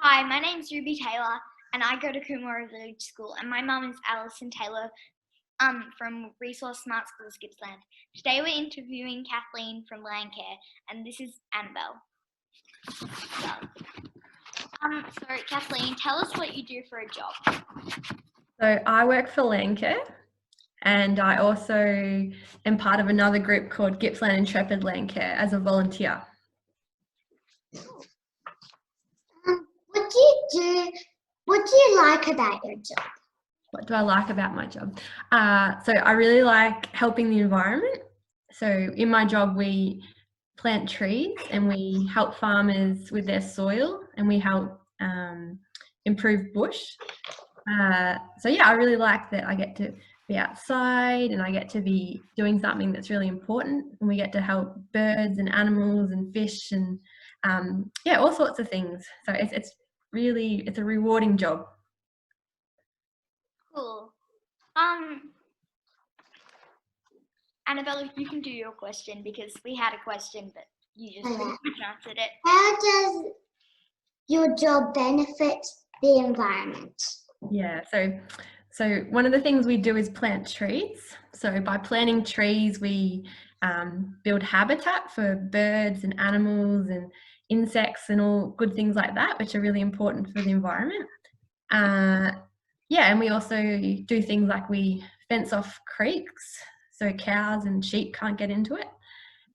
Hi, my name's Ruby Taylor and I go to Coomera Village School, and my mum is Alison Taylor from Resource Smart Schools Gippsland. Today we're interviewing Kathleen from Landcare, and this is Annabel. So Kathleen, tell us what you do for a job. So I work for Landcare, and I also am part of another group called Landcare and Intrepid Landcare as a volunteer. What do you do? What do you like about your job? What do I like about my job? So I really like helping the environment. So in my job, we plant trees and we help farmers with their soil, and we help improve bush. So yeah, I really like that I get to be outside and I get to be doing something that's really important, and we get to help birds and animals and fish and yeah, all sorts of things. So it's a rewarding job. Cool. Annabelle, you can do your question because we had a question, but you just pretty much answered it. How does your job benefit the environment? Yeah, so one of the things we do is plant trees. So by planting trees, we build habitat for birds and animals and insects and all good things like that, which are really important for the environment. Yeah, and we also do things like we fence off creeks so cows and sheep can't get into it,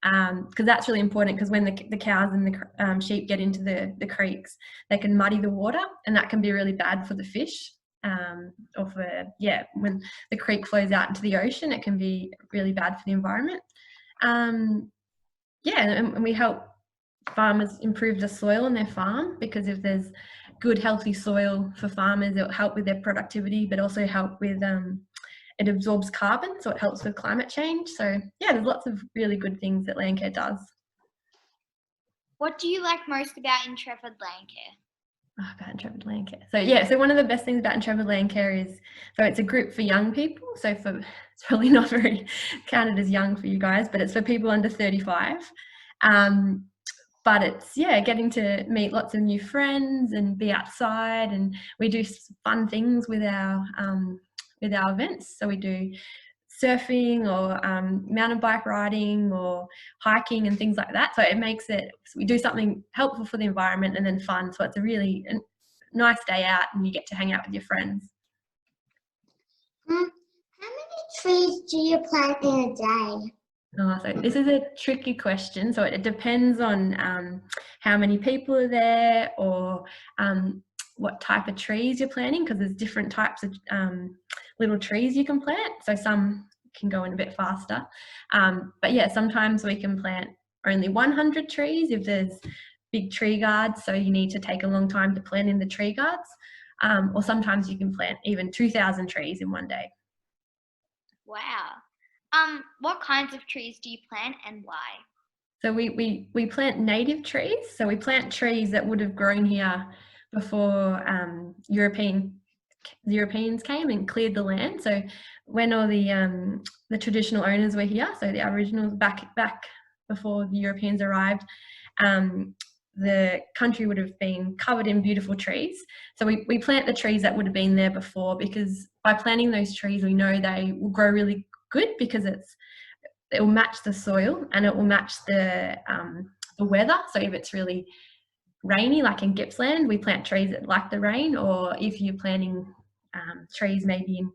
because that's really important, because when the cows and the sheep get into the creeks, they can muddy the water, and that can be really bad for the fish. Or for, yeah, when the creek flows out into the ocean, it can be really bad for the environment. Yeah, and we help farmers improve the soil on their farm, because if there's good healthy soil for farmers, it'll help with their productivity, but also help with it absorbs carbon, so it helps with climate change. So yeah, there's lots of really good things that Landcare does. What do you like most about Intrepid Landcare? About Intrepid Landcare. So yeah, so one of the best things about Intrepid Landcare is, so it's a group for young people. So it's probably not very counted as young for you guys, but it's for people under 35. But it's, yeah, getting to meet lots of new friends and be outside, and we do fun things with our events. So we do surfing or mountain bike riding or hiking and things like that. So it makes it, we do something helpful for the environment and then fun. So it's a really nice day out, and you get to hang out with your friends. How many trees do you plant in a day? So this is a tricky question. So it depends on how many people are there, or what type of trees you're planting, because there's different types of little trees you can plant. So some can go in a bit faster. But yeah, sometimes we can plant only 100 trees if there's big tree guards, so you need to take a long time to plant in the tree guards. Or sometimes you can plant even 2,000 trees in one day. Wow. What kinds of trees do you plant and why? So we plant native trees. So we plant trees that would have grown here before Europeans came and cleared the land. So when all the traditional owners were here, so the Aboriginals back before the Europeans arrived, the country would have been covered in beautiful trees. So we plant the trees that would have been there before, because by planting those trees, we know they will grow really good, because it will match the soil and it will match the weather. So if it's really rainy, like in Gippsland, we plant trees that like the rain, or if you're planting trees maybe in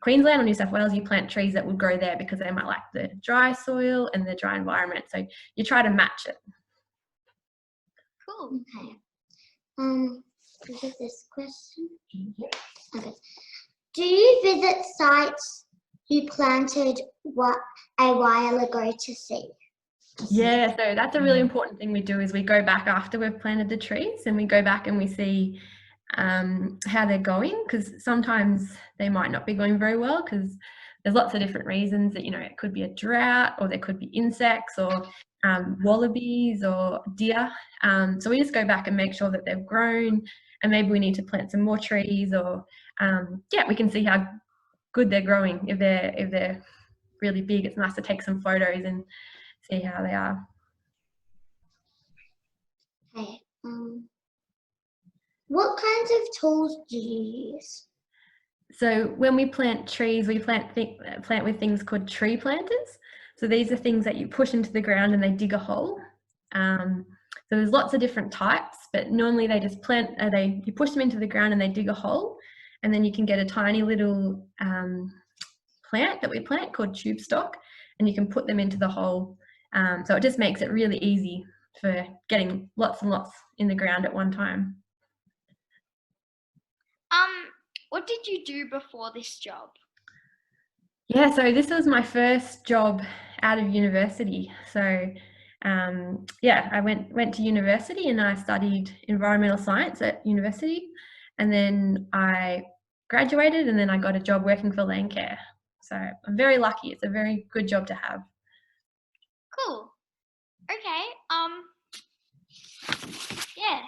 Queensland or New South Wales, you plant trees that would grow there because they might like the dry soil and the dry environment. So you try to match it. Cool. Okay. Is it this question? Okay. Do you visit sites you planted a while ago to see? Yeah, so that's a really important thing we do, is we go back after we've planted the trees, and we go back and we see how they're going, because sometimes they might not be going very well, because there's lots of different reasons that, it could be a drought, or there could be insects, or wallabies or deer. So we just go back and make sure that they've grown, and maybe we need to plant some more trees, or yeah, we can see how good they're growing. If they're really big, it's nice to take some photos and see how they are. Okay. What kinds of tools do you use? So when we plant trees, we plant with things called tree planters. So these are things that you push into the ground and they dig a hole. So there's lots of different types, but normally they just you push them into the ground and they dig a hole, and then you can get a tiny little plant that we plant called tube stock, and you can put them into the hole. So it just makes it really easy for getting lots and lots in the ground at one time. What did you do before this job? Yeah, so this was my first job out of university. So yeah, I went to university and I studied environmental science at university, and then I graduated and then I got a job working for Landcare. So I'm very lucky. It's a very good job to have. Cool. Okay. Yeah.